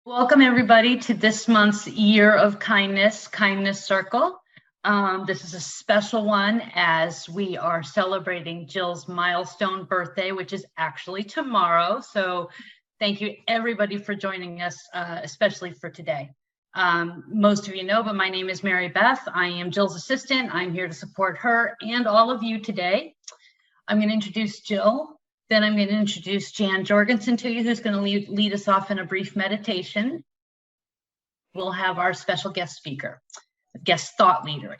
Welcome everybody to this month's Year of Kindness, Kindness Circle. This is a special one as we are celebrating Jill's milestone birthday, which is actually tomorrow. So thank you everybody for joining us, especially for today. Most of you know, but my name is Mary Beth. I am Jill's assistant. I'm here to support her and all of you today. I'm going to introduce Jill. Then I'm going to introduce Jan Jorgensen to you, who's going to lead us off in a brief meditation. We'll have our special guest thought leader.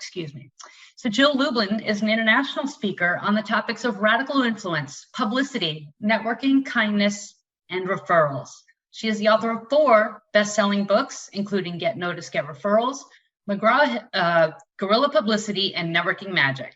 So Jill Lublin is an international speaker on the topics of radical influence, publicity, networking, kindness, and referrals. She is the author of 4 best-selling books, including Get Noticed, Get Referrals, Guerrilla Publicity, and Networking Magic.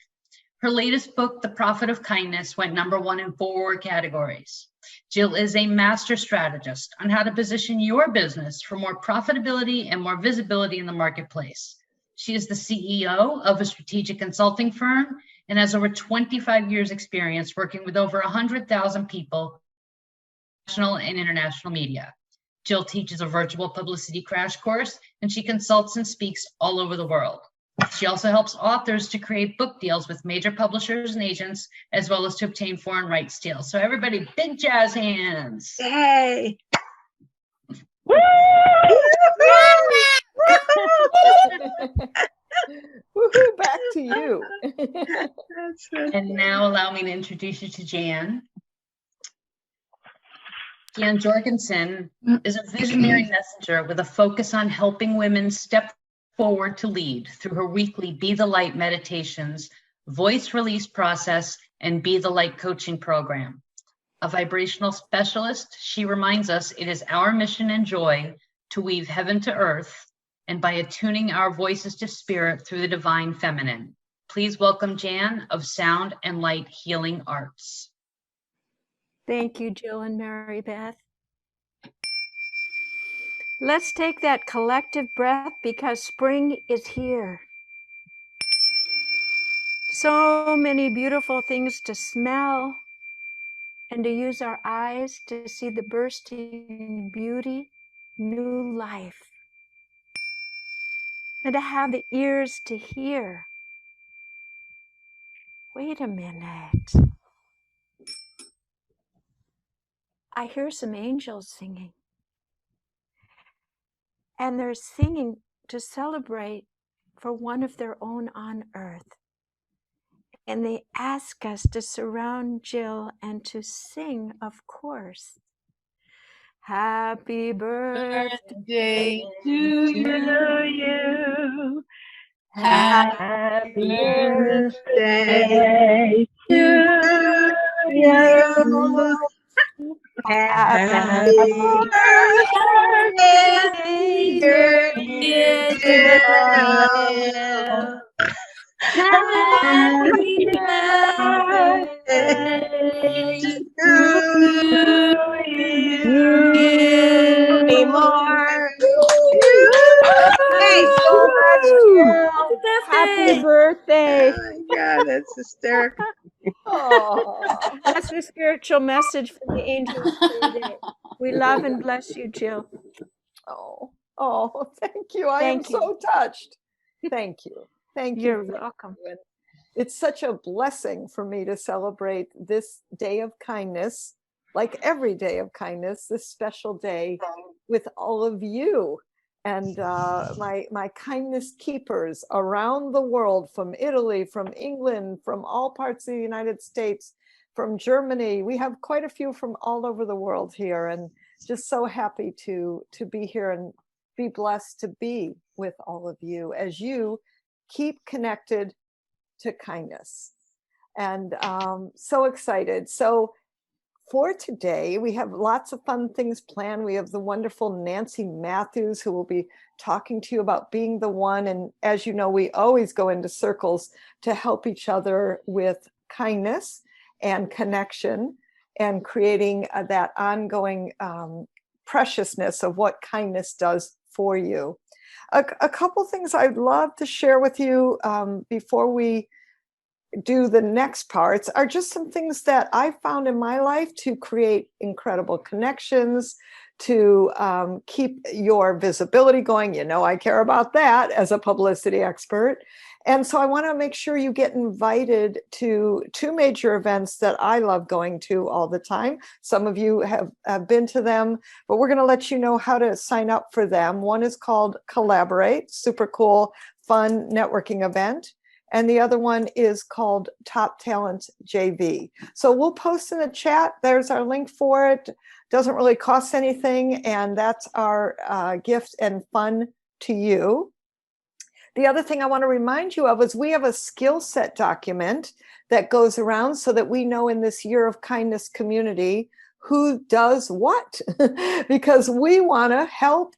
Her latest book, The Profit of Kindness, went #1 in 4 categories. Jill is a master strategist on how to position your business for more profitability and more visibility in the marketplace. She is the CEO of a strategic consulting firm and has over 25 years experience working with over 100,000 people, national and international media. Jill teaches a virtual publicity crash course, and she consults and speaks all over the world. She also helps authors to create book deals with major publishers and agents, as well as to obtain foreign rights deals. So everybody, big jazz hands. Yay. Woohoo, back to you. And now allow me to introduce you to Jan. Jan Jorgensen is a visionary messenger with a focus on helping women step forward to lead through her weekly Be the Light meditations, voice release process, and Be the Light coaching program. A vibrational specialist, she reminds us it is our mission and joy to weave heaven to earth, and by attuning our voices to spirit through the divine feminine. Please welcome Jan of Sound and Light Healing Arts. Thank you, Jill and Mary Beth. Let's take that collective breath because spring is here. So many beautiful things to smell and to use our eyes to see the bursting beauty, new life. And to have the ears to hear. Wait a minute. I hear some angels singing. And they're singing to celebrate for one of their own on earth. And they ask us to surround Jill and to sing, of course. Happy birthday to you. Happy birthday to you. Happy birthday, dear Jill. Happy birthday to you. Any more? Thanks so much, Jill. Happy birthday. Oh my God, that's hysterical. Oh, that's the spiritual message from the angels today. We love and bless you, Jill. Oh, thank you. I am so touched. Thank you. Thank you. You're welcome. It's such a blessing for me to celebrate this day of kindness, like every day of kindness, this special day with all of you. And my kindness keepers around the world, from Italy, from England, from all parts of the United States, from Germany. We have quite a few from all over the world here, and just so happy to be here and be blessed to be with all of you as you keep connected to kindness. And so excited. So for today, we have lots of fun things planned. We have the wonderful Nancy Matthews, who will be talking to you about being the one. And as you know, we always go into circles to help each other with kindness and connection and creating that ongoing preciousness of what kindness does for you. A couple things I'd love to share with you before we do the next parts are just some things that I found in my life to create incredible connections, to keep your visibility going. You know, I care about that as a publicity expert. And so I want to make sure you get invited to two major events that I love going to all the time. Some of you have been to them, but we're going to let you know how to sign up for them. One is called Collaborate, super cool, fun networking event. And the other one is called Top Talent JV. So we'll post in the chat. There's our link for it. Doesn't really cost anything. And that's our gift and fun to you. The other thing I want to remind you of is we have a skill set document that goes around so that we know in this Year of Kindness community who does what, because we want to help.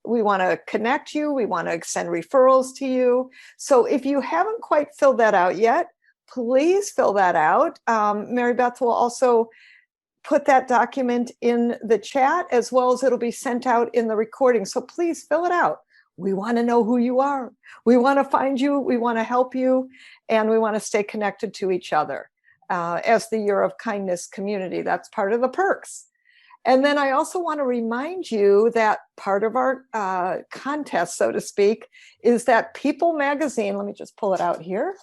We want to connect you. We want to send referrals to you. So if you haven't quite filled that out yet, please fill that out. Mary Beth will also put that document in the chat, as well as it'll be sent out in the recording. So please fill it out. We want to know who you are. We want to find you. We want to help you. And we want to stay connected to each other as the Year of Kindness community. That's part of the perks. And then I also want to remind you that part of our contest, so to speak, is that People Magazine, let me just pull it out here.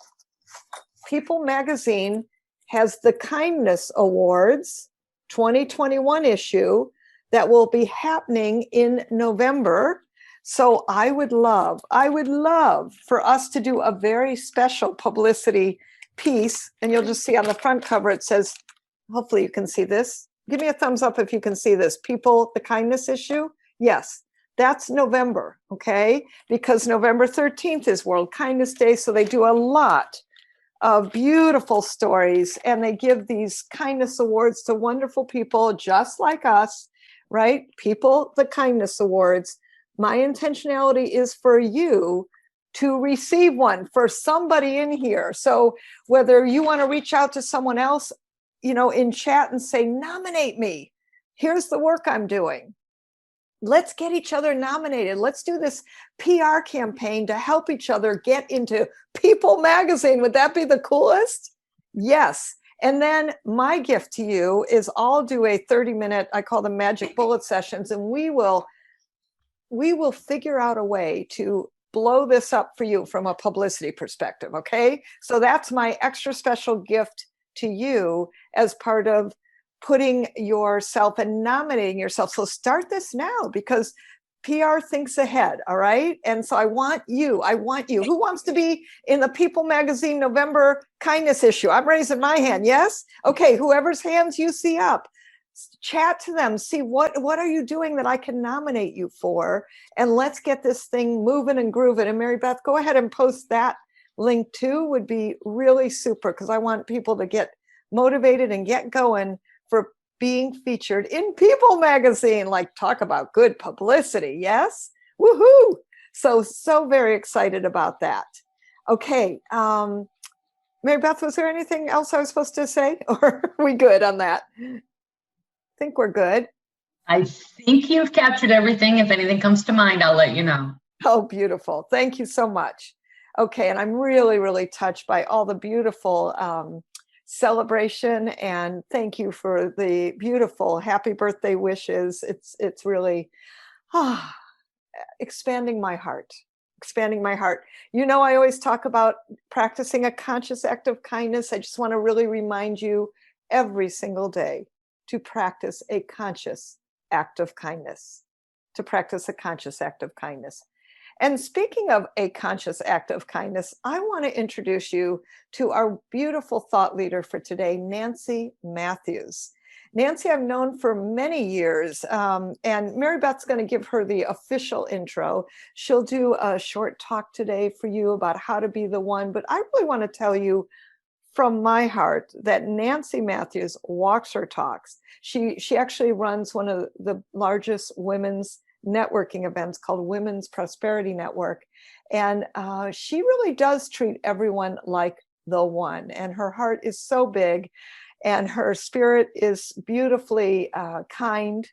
People Magazine has the Kindness Awards 2021 issue that will be happening in November. So I would love for us to do a very special publicity piece. And you'll just see on the front cover, it says, hopefully you can see this. Give me a thumbs up if you can see this. People, the kindness issue. Yes, that's November, okay? Because November 13th is World Kindness Day. So they do a lot of beautiful stories, and they give these kindness awards to wonderful people just like us, right? People, the kindness awards. My intentionality is for you to receive one for somebody in here. So whether you want to reach out to someone else, you know, in chat and say, nominate me. Here's the work I'm doing. Let's get each other nominated. Let's do this PR campaign to help each other get into People Magazine. Would that be the coolest? Yes. And then my gift to you is I'll do a 30-minute, I call them magic bullet sessions, and we will figure out a way to blow this up for you from a publicity perspective. Okay. So that's my extra special gift to you as part of putting yourself and nominating yourself. So start this now, because PR thinks ahead. All right. And so I want you. Who wants to be in the People Magazine November kindness issue? I'm raising my hand. Yes. Okay. Whoever's hands you see up, chat to them. See what are you doing that I can nominate you for? And let's get this thing moving and grooving. And Mary Beth, go ahead and post that link too. Would be really super, because I want people to get motivated and get going for being featured in People Magazine. Like, talk about good publicity. Yes. Woohoo. So very excited about that. Okay. Mary Beth, was there anything else I was supposed to say, or are we good on that? I think we're good. I think you've captured everything. If anything comes to mind, I'll let you know. Oh, beautiful. Thank you so much. Okay. And I'm really, really touched by all the beautiful celebration, and thank you for the beautiful happy birthday wishes. It's really expanding my heart. You know, I always talk about practicing a conscious act of kindness. I just want to really remind you every single day to practice a conscious act of kindness, And speaking of a conscious act of kindness, I want to introduce you to our beautiful thought leader for today, Nancy Matthews. Nancy, I've known for many years, and Mary Beth's going to give her the official intro. She'll do a short talk today for you about how to be the one, but I really want to tell you from my heart that Nancy Matthews walks her talks. She actually runs one of the largest women's networking events called Women's Prosperity Network. And she really does treat everyone like the one. And her heart is so big, and her spirit is beautifully kind.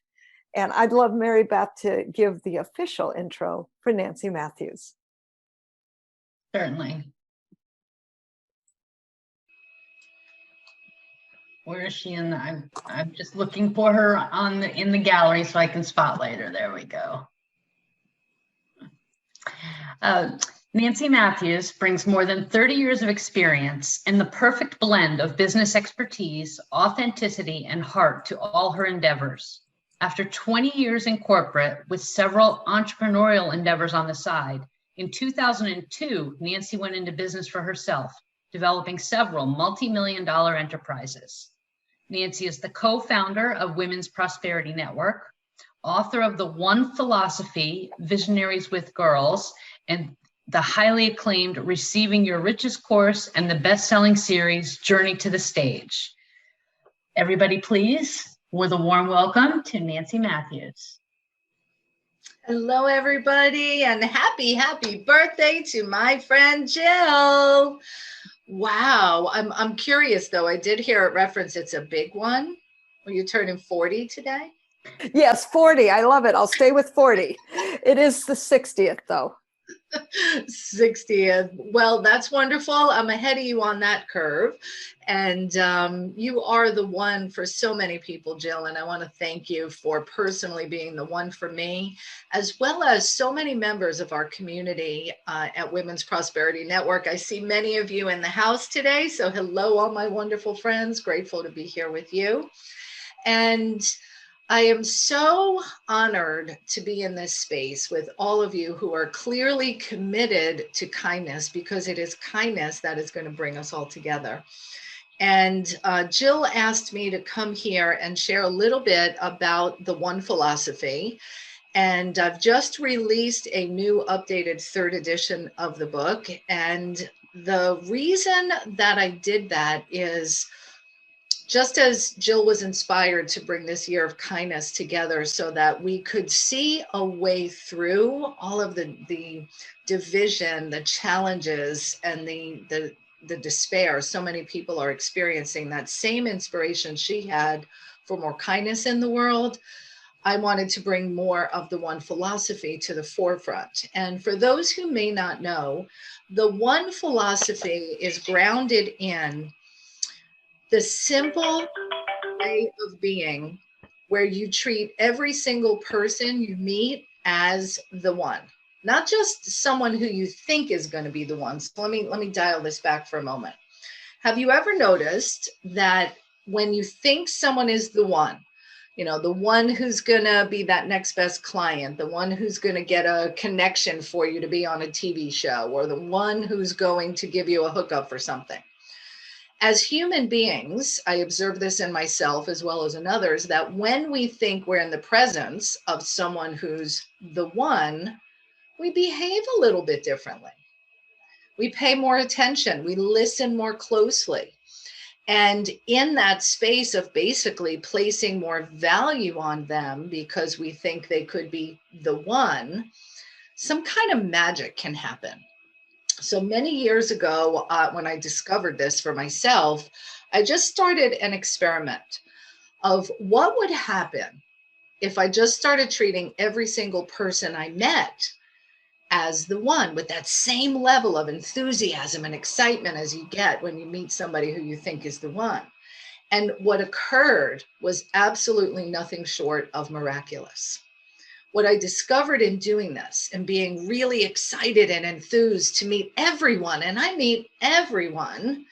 And I'd love Mary Beth to give the official intro for Nancy Matthews. Certainly. Where is she in the, I'm just looking for her in the gallery so I can spotlight her. There we go. Nancy Matthews brings more than 30 years of experience and the perfect blend of business expertise, authenticity, and heart to all her endeavors. After 20 years in corporate with several entrepreneurial endeavors on the side, in 2002, Nancy went into business for herself, developing several multi-million-dollar enterprises. Nancy is the co-founder of Women's Prosperity Network, author of The One Philosophy, Visionaries with Girls, and the highly acclaimed Receiving Your Richest course and the best-selling series, Journey to the Stage. Everybody, please, with a warm welcome to Nancy Matthews. Hello, everybody, and happy birthday to my friend Jill. Wow, I'm curious though. I did hear it reference it's a big one. Are you turning 40 today? Yes, 40. I love it. I'll stay with 40. It is the 60th though. 60th. Well, that's wonderful. I'm ahead of you on that curve. And you are the one for so many people, Jill. And I want to thank you for personally being the one for me, as well as so many members of our community at Women's Prosperity Network. I see many of you in the house today. So hello, all my wonderful friends. Grateful to be here with you. And I am so honored to be in this space with all of you who are clearly committed to kindness, because it is kindness that is going to bring us all together. And Jill asked me to come here and share a little bit about the One Philosophy. And I've just released a new updated 3rd edition of the book. And the reason that I did that is just as Jill was inspired to bring this year of kindness together so that we could see a way through all of the division, the challenges, and the despair so many people are experiencing, that same inspiration she had for more kindness in the world, I wanted to bring more of the One Philosophy to the forefront. And for those who may not know, the One Philosophy is grounded in the simple way of being, where you treat every single person you meet as the one, not just someone who you think is going to be the one. So let me dial this back for a moment. Have you ever noticed that when you think someone is the one, you know, the one who's going to be that next best client, the one who's going to get a connection for you to be on a TV show, or the one who's going to give you a hookup for something? As human beings, I observe this in myself as well as in others, that when we think we're in the presence of someone who's the one, we behave a little bit differently. We pay more attention, we listen more closely. And in that space of basically placing more value on them because we think they could be the one, some kind of magic can happen. So many years ago, when I discovered this for myself, I just started an experiment of what would happen if I just started treating every single person I met as the one, with that same level of enthusiasm and excitement as you get when you meet somebody who you think is the one. And what occurred was absolutely nothing short of miraculous. What I discovered in doing this and being really excited and enthused to meet everyone, and I meet everyone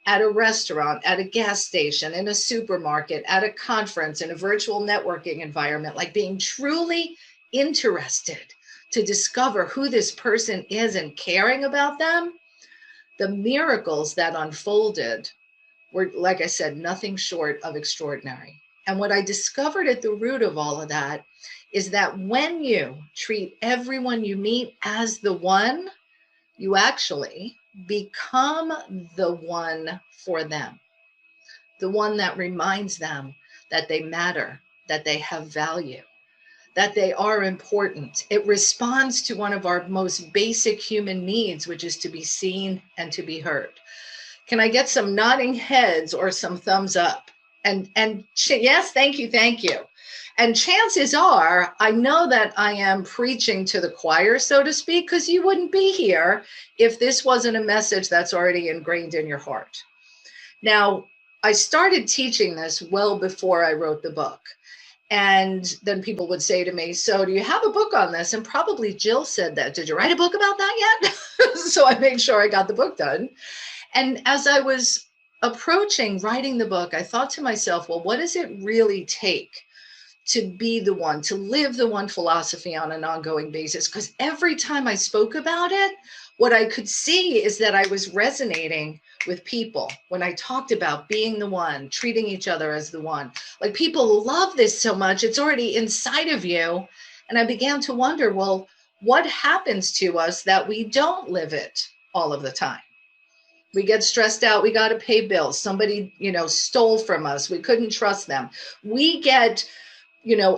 at a restaurant, at a gas station, in a supermarket, at a conference, in a virtual networking environment, like being truly interested to discover who this person is and caring about them, the miracles that unfolded were, like I said, nothing short of extraordinary. And what I discovered at the root of all of that is that when you treat everyone you meet as the one, you actually become the one for them. The one that reminds them that they matter, that they have value, that they are important. It responds to one of our most basic human needs, which is to be seen and to be heard. Can I get some nodding heads or some thumbs up? And yes, thank you. And chances are, I know that I am preaching to the choir, so to speak, because you wouldn't be here if this wasn't a message that's already ingrained in your heart. Now, I started teaching this well before I wrote the book. And then people would say to me, so do you have a book on this? And probably Jill said that. Did you write a book about that yet? So I made sure I got the book done. And as I was approaching writing the book, I thought to myself, well, what does it really take to be the one, to live the one philosophy on an ongoing basis? Because every time I spoke about it, what I could see is that I was resonating with people when I talked about being the one, treating each other as the one. Like, people love this so much, it's already inside of you. And I began to wonder, well, what happens to us that we don't live it all of the time? We get stressed out. We got to pay bills. Somebody, stole from us. We couldn't trust them. We get,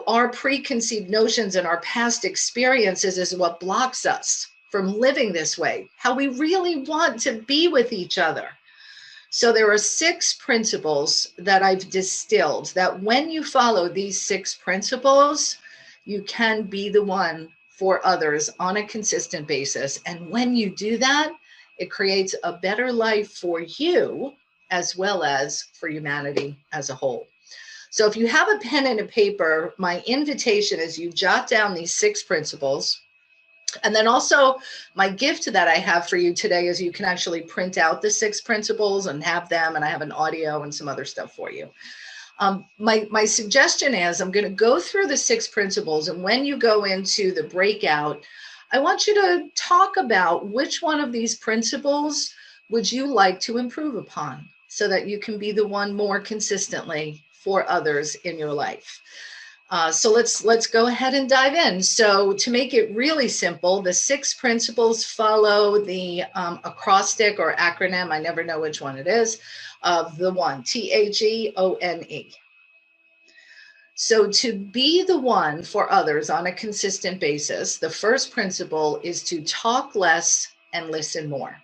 our preconceived notions and our past experiences is what blocks us from living this way, how we really want to be with each other. So there are 6 principles that I've distilled that when you follow these 6 principles, you can be the one for others on a consistent basis. And when you do that, it creates a better life for you as well as for humanity as a whole. So if you have a pen and a paper, my invitation is you jot down these 6 principles. And then also my gift that I have for you today is you can actually print out the 6 principles and have them, and I have an audio and some other stuff for you. My suggestion is I'm going to go through the 6 principles, and when you go into the breakout, I want you to talk about which one of these principles would you like to improve upon so that you can be the one more consistently for others in your life. So let's go ahead and dive in. So to make it really simple, the 6 principles follow the acrostic or acronym, I never know which one it is, of the one, TAGONE. So to be the one for others on a consistent basis, the first principle is to talk less and listen more.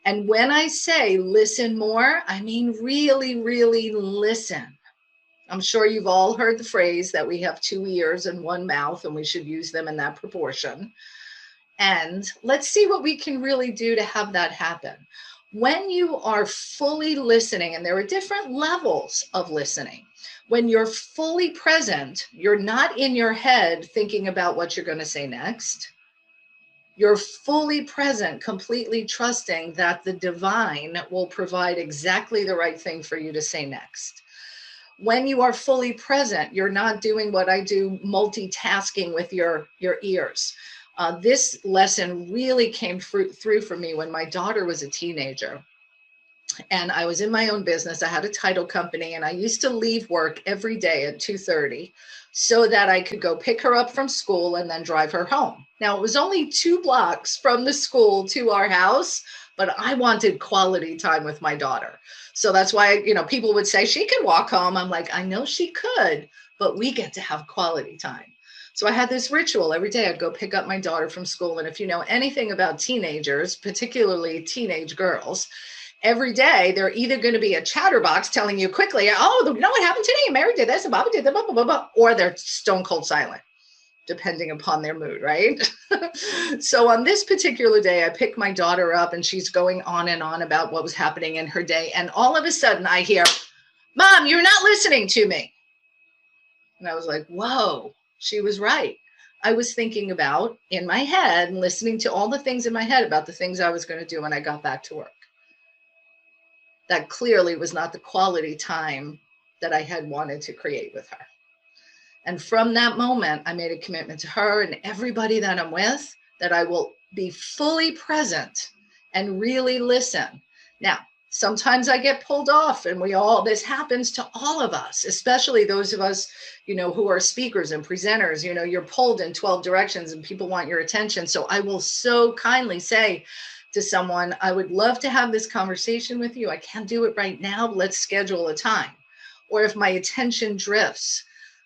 And when I say listen more, I mean really, really listen. I'm sure you've all heard the phrase that we have 2 ears and 1 mouth, and we should use them in that proportion. And let's see what we can really do to have that happen. When you are fully listening, and there are different levels of listening, when you're fully present, you're not in your head thinking about what you're going to say next. You're fully present, completely trusting that the divine will provide exactly the right thing for you to say next. When you are fully present, you're not doing what I do, multitasking with your ears. This lesson really came through for me when my daughter was a teenager. And I was in my own business. I had a title company, and I used to leave work every day at 2:30 so that I could go pick her up from school and then drive her home. Now, it was only 2 blocks from the school to our house, but I wanted quality time with my daughter. So that's why, people would say she can walk home. I'm like, I know she could, but we get to have quality time. So I had this ritual every day. I'd go pick up my daughter from school. And if you know anything about teenagers, particularly teenage girls, every day they're either going to be a chatterbox telling you quickly, oh, you know what happened today? Mary did this and Bobby did that, blah, blah, blah, blah, or they're stone cold silent, depending upon their mood, right? So on this particular day, I picked my daughter up, and she's going on and on about what was happening in her day. And all of a sudden I hear, Mom, you're not listening to me. And I was like, whoa, she was right. I was thinking about in my head and listening to all the things in my head about the things I was going to do when I got back to work. That clearly was not the quality time that I had wanted to create with her. And from that moment, I made a commitment to her and everybody that I'm with that I will be fully present and really listen. Now, sometimes I get pulled off, and this happens to all of us, especially those of us, who are speakers and presenters. You're pulled in 12 directions and people want your attention. So I will so kindly say to someone, I would love to have this conversation with you. I can't do it right now. Let's schedule a time. Or if my attention drifts,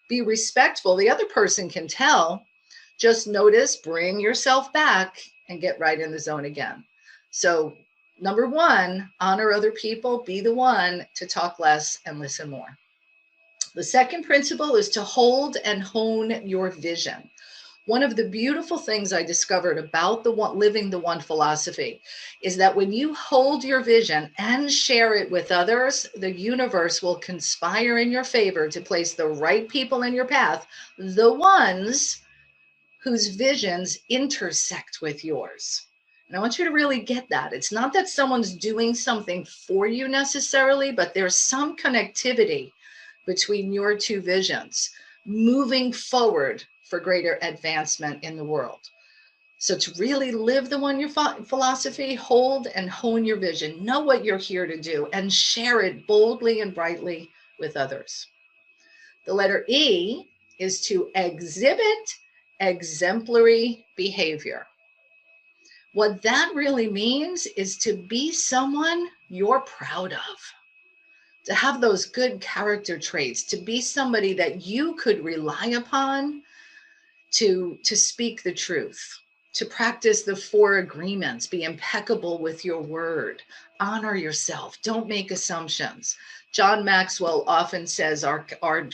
be respectful. The other person can tell. Just notice, bring yourself back, and get right in the zone again. So number 1, honor other people. Be the one to talk less and listen more. The second principle is to hold and hone your vision. One of the beautiful things I discovered about the living the one philosophy is that when you hold your vision and share it with others, the universe will conspire in your favor to place the right people in your path, the ones whose visions intersect with yours. And I want you to really get that. It's not that someone's doing something for you necessarily, but there's some connectivity between your two visions moving forward for greater advancement in the world. So to really live the one year philosophy, hold and hone your vision, know what you're here to do, and share it boldly and brightly with others. The letter E is to exhibit exemplary behavior. What that really means is to be someone you're proud of, to have those good character traits, to be somebody that you could rely upon to speak the truth, to practice the 4 agreements, be impeccable with your word, honor yourself, don't make assumptions. John Maxwell often says our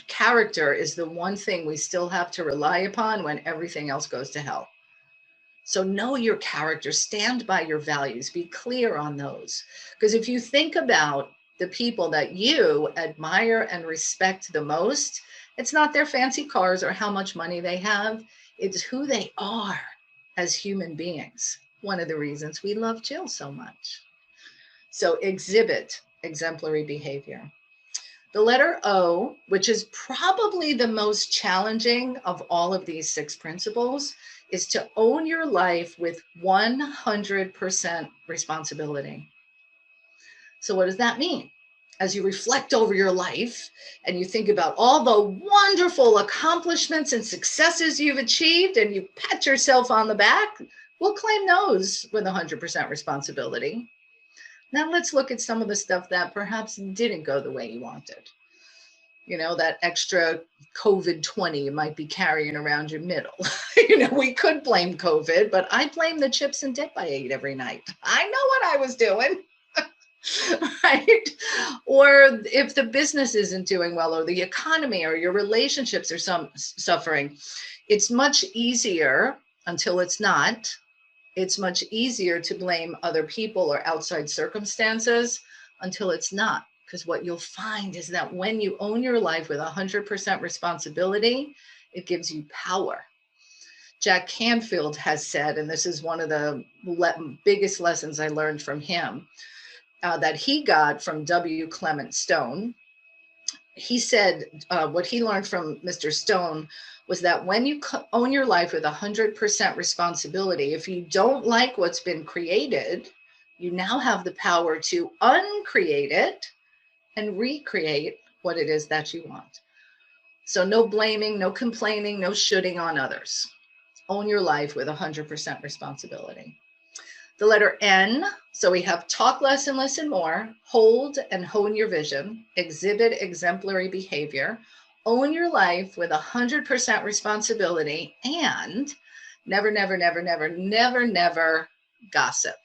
character is the one thing we still have to rely upon when everything else goes to hell. So know your character, stand by your values, be clear on those. Because if you think about the people that you admire and respect the most, it's not their fancy cars or how much money they have. It's who they are as human beings. One of the reasons we love Jill so much. So exhibit exemplary behavior. The letter O, which is probably the most challenging of all of these 6 principles, is to own your life with 100% responsibility. So what does that mean? As you reflect over your life and you think about all the wonderful accomplishments and successes you've achieved and you pat yourself on the back, we'll claim those with 100% responsibility. Now let's look at some of the stuff that perhaps didn't go the way you wanted. You know, that extra COVID-20 you might be carrying around your middle. We could blame COVID, but I blame the chips and dip I ate every night. I know what I was doing. Right? Or if the business isn't doing well, or the economy, or your relationships are suffering, it's much easier, until it's not, it's much easier to blame other people or outside circumstances until it's not. Because what you'll find is that when you own your life with 100% responsibility, it gives you power. Jack Canfield has said, and this is one of the biggest lessons I learned from him, that he got from W. Clement Stone. He said what he learned from Mr. Stone was that when you own your life with 100% responsibility, if you don't like what's been created, you now have the power to uncreate it and recreate what it is that you want. So no blaming, no complaining, no shooting on others. Own your life with 100% responsibility. The letter N, so we have talk less and listen more, hold and hone your vision, exhibit exemplary behavior, own your life with 100% responsibility, and never, never, never, never, never, never gossip.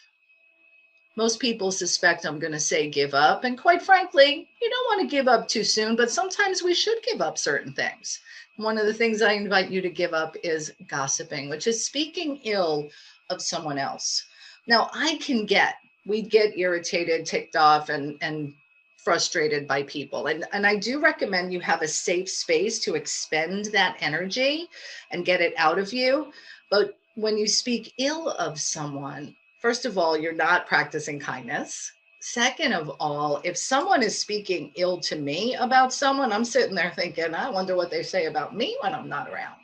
Most people suspect I'm going to say give up. And quite frankly, you don't want to give up too soon, but sometimes we should give up certain things. One of the things I invite you to give up is gossiping, which is speaking ill of someone else. Now, we get irritated, ticked off, and frustrated by people. And I do recommend you have a safe space to expend that energy and get it out of you. But when you speak ill of someone, first of all, you're not practicing kindness. Second of all, if someone is speaking ill to me about someone, I'm sitting there thinking, I wonder what they say about me when I'm not around.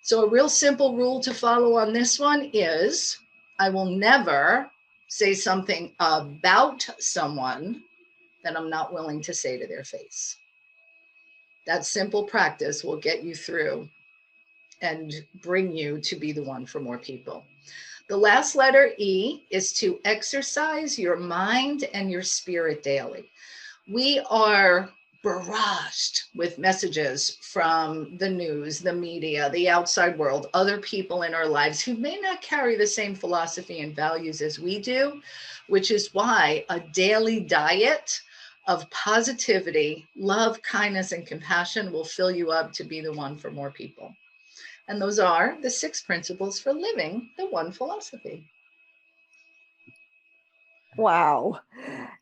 So a real simple rule to follow on this one is I will never say something about someone that I'm not willing to say to their face. That simple practice will get you through and bring you to be the one for more people. The last letter, E, is to exercise your mind and your spirit daily. We are barraged with messages from the news, the media, the outside world, other people in our lives who may not carry the same philosophy and values as we do, which is why a daily diet of positivity, love, kindness, and compassion will fill you up to be the one for more people. And those are the 6 principles for living the one philosophy. Wow.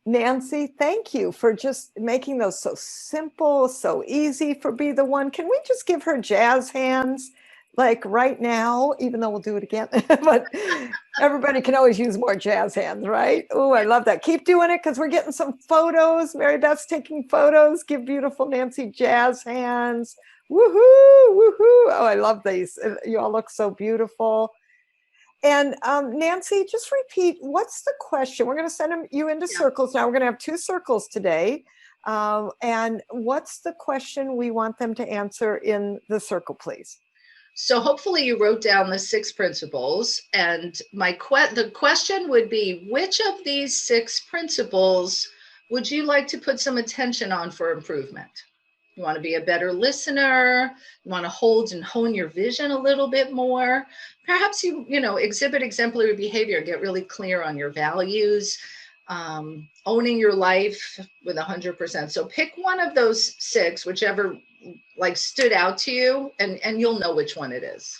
Nancy, thank you for just making those so simple, so easy for Be the One. Can we just give her jazz hands like right now, even though we'll do it again? But everybody can always use more jazz hands, right? Oh, I love that. Keep doing it because we're getting some photos. Mary Beth's taking photos. Give beautiful Nancy jazz hands. Woohoo, woohoo. Oh, I love these. You all look so beautiful. And Nancy, just repeat, what's the question? We're going to send you into circles now. We're going to have 2 circles today. And what's the question we want them to answer in the circle, please? So hopefully you wrote down the 6 principles. And the question would be, which of these 6 principles would you like to put some attention on for improvement? You want to be a better listener. You want to hold and hone your vision a little bit more. Perhaps you exhibit exemplary behavior, get really clear on your values, owning your life with 100%. So pick one of those 6, whichever stood out to you, and you'll know which one it is.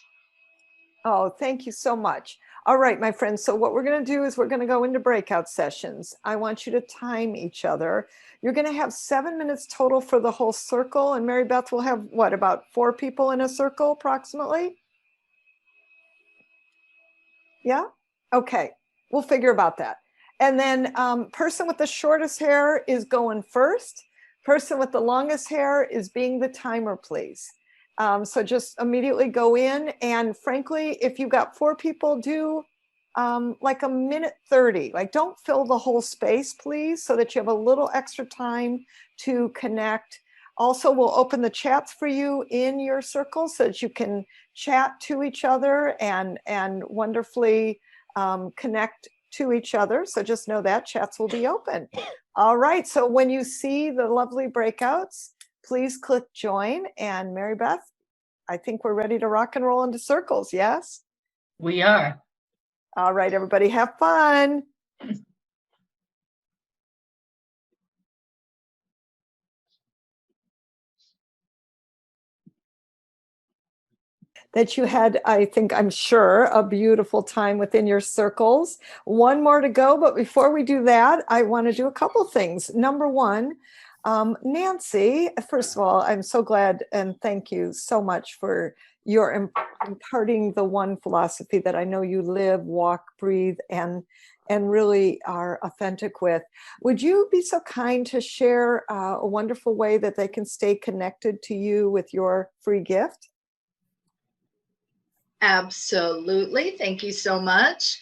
Oh, thank you so much. All right, my friends. So what we're going to do is we're going to go into breakout sessions. I want you to time each other. You're going to have 7 minutes total for the whole circle. And Mary Beth will have what, about 4 people in a circle approximately? Yeah. Okay. We'll figure about that. And then person with the shortest hair is going first. Person with the longest hair is being the timer, please. So just immediately go in, and frankly, if you've got 4 people, do like a minute 30. Like, don't fill the whole space, please, so that you have a little extra time to connect. Also, we'll open the chats for you in your circle so that you can chat to each other and wonderfully connect to each other. So just know that chats will be open. All right. So when you see the lovely breakouts, please click join. And Mary Beth, I think we're ready to rock and roll into circles. Yes? We are. All right, everybody, have fun. That you had, I'm sure, a beautiful time within your circles. One more to go, but before we do that, I want to do a couple things. Number one, Nancy, first of all, I'm so glad and thank you so much for your imparting the one philosophy that I know you live, walk, breathe, and really are authentic with. Would you be so kind to share a wonderful way that they can stay connected to you with your free gift? Absolutely. Thank you so much.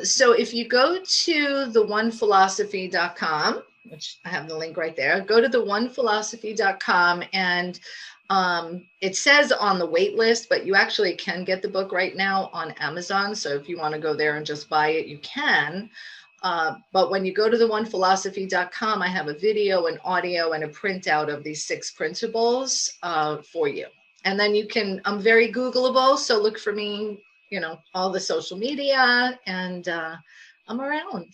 So if you go to theonephilosophy.com, which I have the link right there, go to theonephilosophy.com, and it says on the wait list, but you actually can get the book right now on Amazon. So if you want to go there and just buy it, you can. But when you go to theonephilosophy.com, I have a video, an audio, and a printout of these 6 principles for you. And then you can, I'm very Googleable, so look for me, all the social media, and I'm around.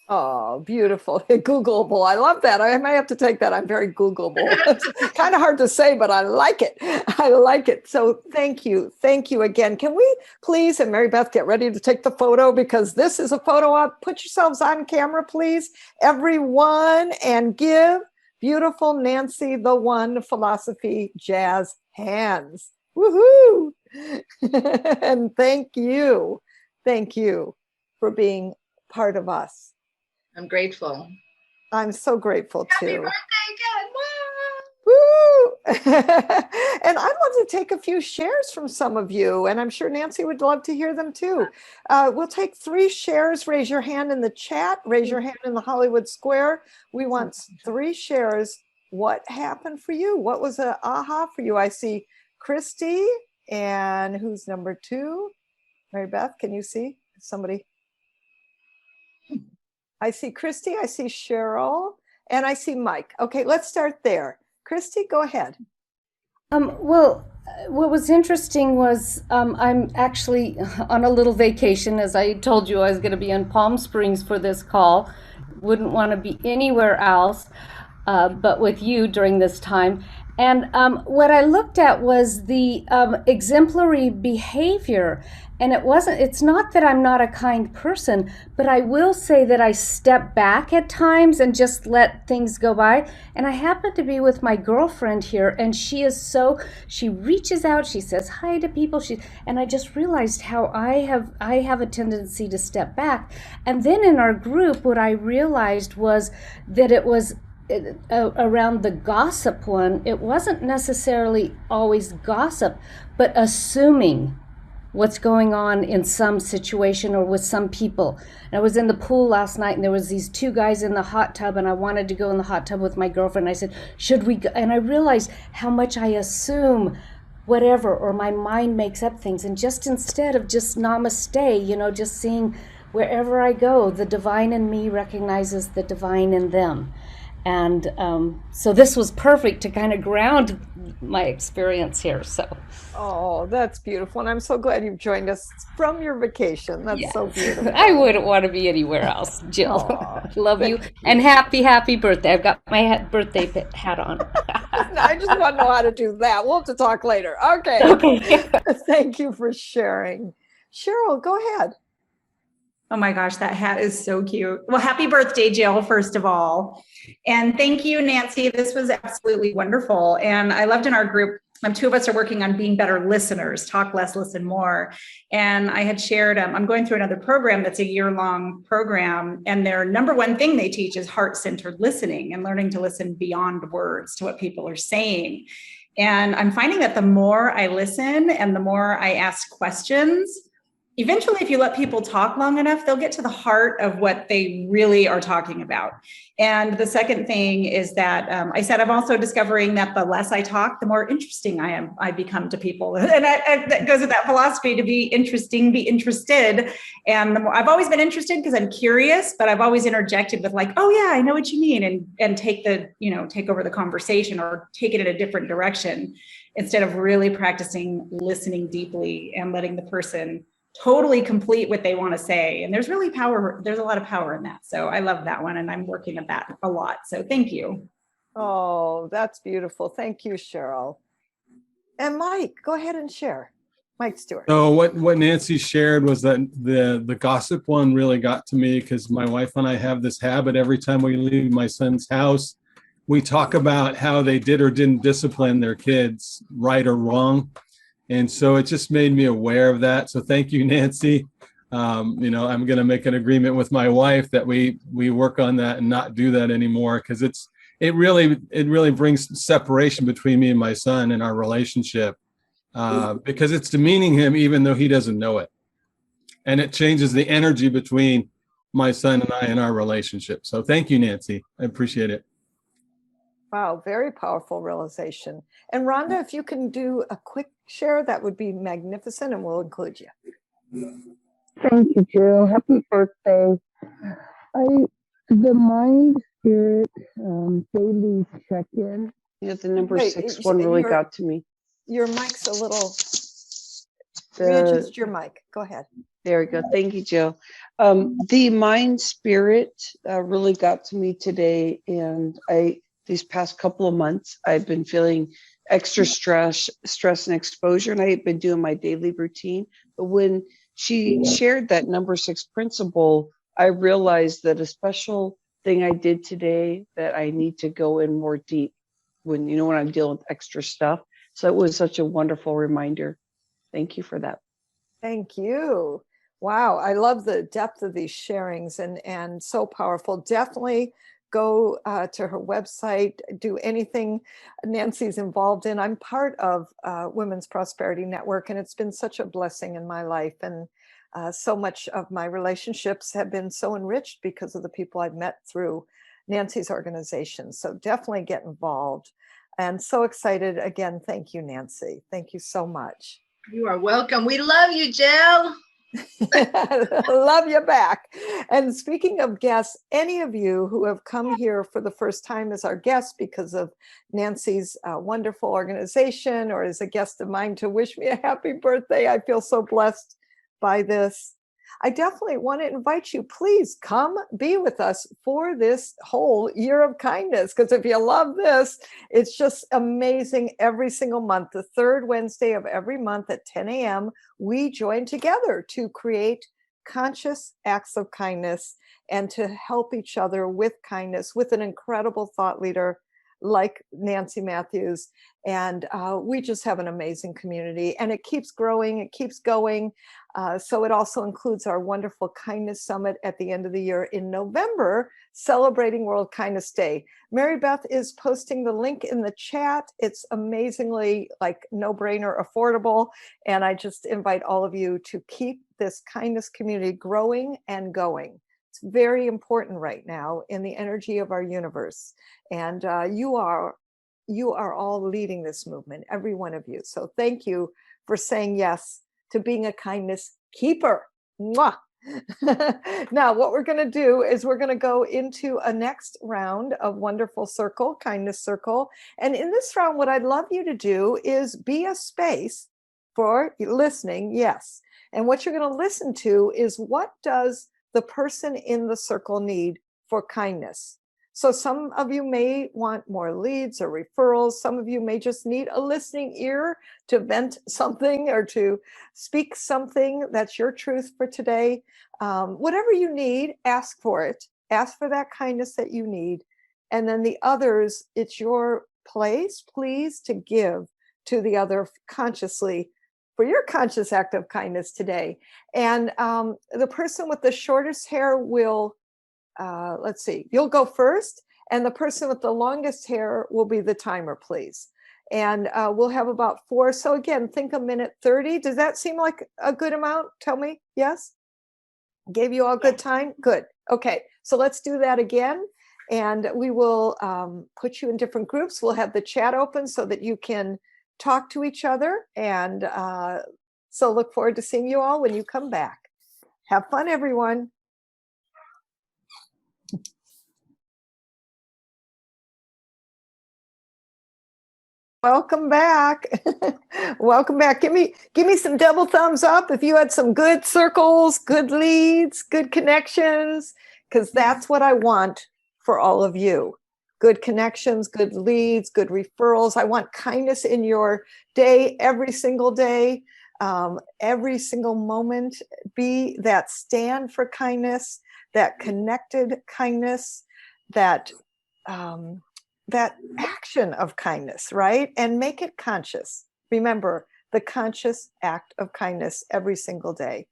Oh, beautiful. Googleable. I love that. I might have to take that. I'm very Googleable. It's kind of hard to say, but I like it. I like it. So thank you. Thank you again. Can we please, and Mary Beth, get ready to take the photo, because this is a photo op. Put yourselves on camera, please, everyone, and give beautiful Nancy the One Philosophy jazz hands. Woohoo! And thank you. Thank you for being part of us. I'm grateful. I'm so grateful too. Happy birthday again. Woo! And I'd love to take a few shares from some of you, and I'm sure Nancy would love to hear them too. We'll take 3 shares. Raise your hand in the chat. Raise your hand in the Hollywood Square. We want 3 shares. What happened for you? What was a aha for you? I see Christy, and who's number 2? Mary Beth, can you see somebody? I see Christy, I see Cheryl, and I see Mike. Okay, let's start there. Christy, go ahead. Well, what was interesting was I'm actually on a little vacation. As I told you, I was going to be in Palm Springs for this call. Wouldn't want to be anywhere else but with you during this time. And what I looked at was the exemplary behavior. And it's not that I'm not a kind person, but I will say that I step back at times and just let things go by. And I happen to be with my girlfriend here, and she reaches out, she says hi to people, and I just realized how I have a tendency to step back. And then in our group, what I realized was that it was around the gossip one, it wasn't necessarily always gossip, but assuming what's going on in some situation or with some people. And I was in the pool last night, and there was these two guys in the hot tub, and I wanted to go in the hot tub with my girlfriend. I said, should we go? And I realized how much I assume whatever, or my mind makes up things. And just instead of just namaste, just seeing wherever I go, the divine in me recognizes the divine in them. And so this was perfect to kind of ground my experience here. So, oh, that's beautiful. And I'm so glad you've joined us from your vacation. That's so beautiful. I wouldn't want to be anywhere else, Jill. Love you. And happy birthday. I've got my birthday hat on. I just want to know how to do that. We'll have to talk later. Okay. Thank you for sharing. Cheryl, go ahead. Oh my gosh, that hat is so cute. Well, happy birthday, Jill, first of all. And thank you, Nancy. This was absolutely wonderful. And I loved in our group, two of us are working on being better listeners, talk less, listen more. And I had shared, I'm going through another program that's a year-long program. And their number one thing they teach is heart-centered listening and learning to listen beyond words to what people are saying. And I'm finding that the more I listen and the more I ask questions, eventually, if you let people talk long enough, they'll get to the heart of what they really are talking about. And the second thing is that I said, I'm also discovering that the less I talk, the more interesting I become to people. And that goes with that philosophy to be interesting, be interested. And the more, I've always been interested because I'm curious, but I've always interjected with like, oh yeah, I know what you mean. And take over the conversation or take it in a different direction instead of really practicing listening deeply and letting the person totally complete what they want to say. And there's a lot of power in that. So I love that one. And I'm working at that a lot. So thank you. Oh, that's beautiful. Thank you, Cheryl. And Mike, go ahead and share. Mike Stewart. So what Nancy shared was that the gossip one really got to me because my wife and I have this habit every time we leave my son's house, we talk about how they did or didn't discipline their kids, right or wrong. And so it just made me aware of that. So thank you, Nancy. I'm going to make an agreement with my wife that we work on that and not do that anymore, because it really brings separation between me and my son in our relationship, because it's demeaning him even though he doesn't know it. And it changes the energy between my son and I in our relationship. So thank you, Nancy. I appreciate it. Wow, very powerful realization. And Rhonda, if you can do a quick share, that would be magnificent, and we'll include you. Thank you, Jill. Happy birthday. The mind spirit daily check-in. Yeah, the number 6 one really got to me. Your mic's a little. Readjust your mic. Go ahead. There we go. Thank you, Jill. The mind spirit really got to me today, and these past couple of months, I've been feeling extra stress and exposure, and I had been doing my daily routine. But when she shared that number 6 principle, I realized that a special thing I did today that I need to go in more deep when I'm dealing with extra stuff. So it was such a wonderful reminder. Thank you for that. Thank you. Wow, I love the depth of these sharings and so powerful. Definitely go to her website, do anything Nancy's involved in. I'm part of Women's Prosperity Network, and it's been such a blessing in my life. And so much of my relationships have been so enriched because of the people I've met through Nancy's organization. So definitely get involved. And so excited. Again, thank you, Nancy. Thank you so much. You are welcome. We love you, Jill. Love you back. And speaking of guests, any of you who have come here for the first time as our guest because of Nancy's wonderful organization, or as a guest of mine to wish me a happy birthday, I feel so blessed by this. I definitely want to invite you, please come be with us for this whole year of kindness. Because if you love this, it's just amazing. Every single month, the third Wednesday of every month at 10 a.m., we join together to create conscious acts of kindness and to help each other with kindness with an incredible thought leader like Nancy Matthews. And we just have an amazing community, and it keeps growing, it keeps going. So it also includes our wonderful Kindness Summit at the end of the year in November, celebrating World Kindness Day. Mary Beth is posting the link in the chat. It's amazingly like no-brainer affordable. And I just invite all of you to keep this kindness community growing and going. It's very important right now in the energy of our universe. And you are all leading this movement, every one of you. So thank you for saying yes to being a kindness keeper. Mwah. Now, what we're going to do is we're going to go into a next round of Wonderful Circle, Kindness Circle. And in this round, what I'd love you to do is be a space for listening, yes. And what you're going to listen to is, what does the person in the circle need for kindness? So some of you may want more leads or referrals. Some of you may just need a listening ear to vent something or to speak something that's your truth for today. Whatever you need, ask for it. Ask for that kindness that you need. And then the others, it's your place, please, to give to the other consciously for your conscious act of kindness today. And the person with the shortest hair will, let's see, you'll go first, and the person with the longest hair will be the timer, please. And we'll have about 4. So again, think a minute 30. Does that seem like a good amount? Tell me. Yes? Gave you all good time? Good. Okay. So let's do that again. And we will put you in different groups. We'll have the chat open so that you can talk to each other. And so look forward to seeing you all when you come back. Have fun, everyone. Welcome back. Welcome back. Give me some double thumbs up if you had some good circles, good leads, good connections, because that's what I want for all of you. Good connections, good leads, good referrals. I want kindness in your day, every single day, every single moment. Be that stand for kindness, that connected kindness, that action of kindness, right? And make it conscious. Remember, the conscious act of kindness every single day.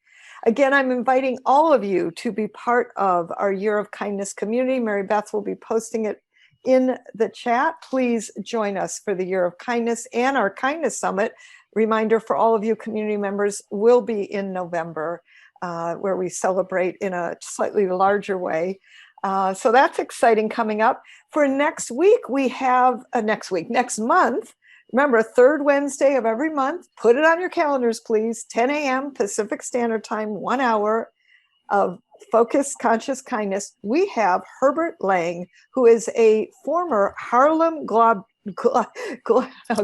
Again, I'm inviting all of you to be part of our Year of Kindness community. Mary Beth will be posting it in the chat. Please join us for the Year of Kindness and our Kindness Summit. Reminder for all of you community members, will be in November, where we celebrate in a slightly larger way. So that's exciting coming up. For next week, we have next month. Remember, third Wednesday of every month. Put it on your calendars, please. 10 a.m. Pacific Standard Time, 1 hour of focused conscious kindness. We have Herbert Lang, who is a former Harlem oh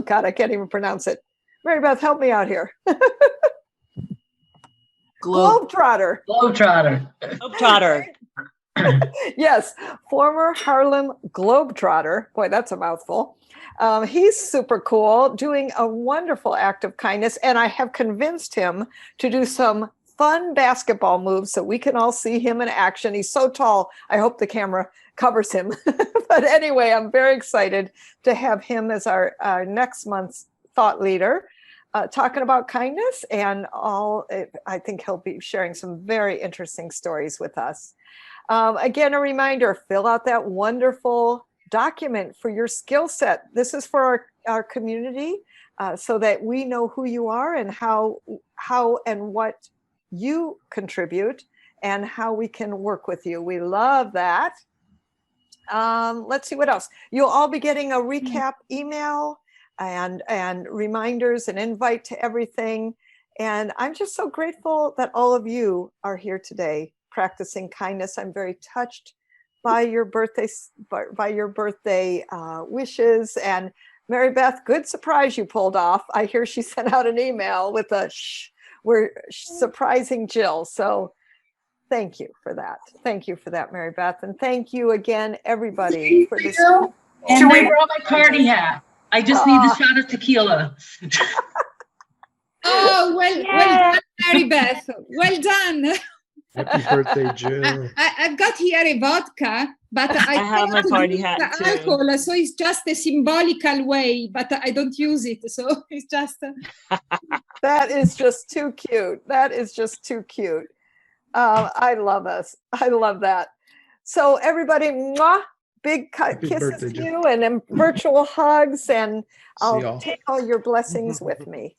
God, I can't even pronounce it. Mary Beth, help me out here. Globetrotter. Yes, former Harlem Globetrotter. Boy, that's a mouthful. He's super cool, doing a wonderful act of kindness. And I have convinced him to do some fun basketball moves so we can all see him in action. He's so tall. I hope the camera covers him. But anyway, I'm very excited to have him as our next month's thought leader, talking about kindness and all. I think he'll be sharing some very interesting stories with us. Again, a reminder, fill out that wonderful document for your skill set. This is for our community, so that we know who you are and how and what you contribute and how we can work with you. We love that. Let's see what else. You'll all be getting a recap email and reminders and invite to everything. And I'm just so grateful that all of you are here today practicing kindness. I'm very touched by your birthday wishes. And Mary Beth, good surprise you pulled off. I hear she sent out an email with a we're surprising Jill. So Thank you for that. Thank you for that, Mary Beth. And thank you again, everybody, for this. And I brought my party hat. I just need a shot of tequila. Oh, well done, Mary Beth. Well done. Happy birthday, Jill. I've got here a vodka, but I have my cannot party drink hat the too. alcohol, so it's just a symbolical way, but I don't use it. So it's just. That is just too cute. That is just too cute. I love us. I love that. So everybody, mwah, big kisses to you and virtual hugs, and I'll take all your blessings with me.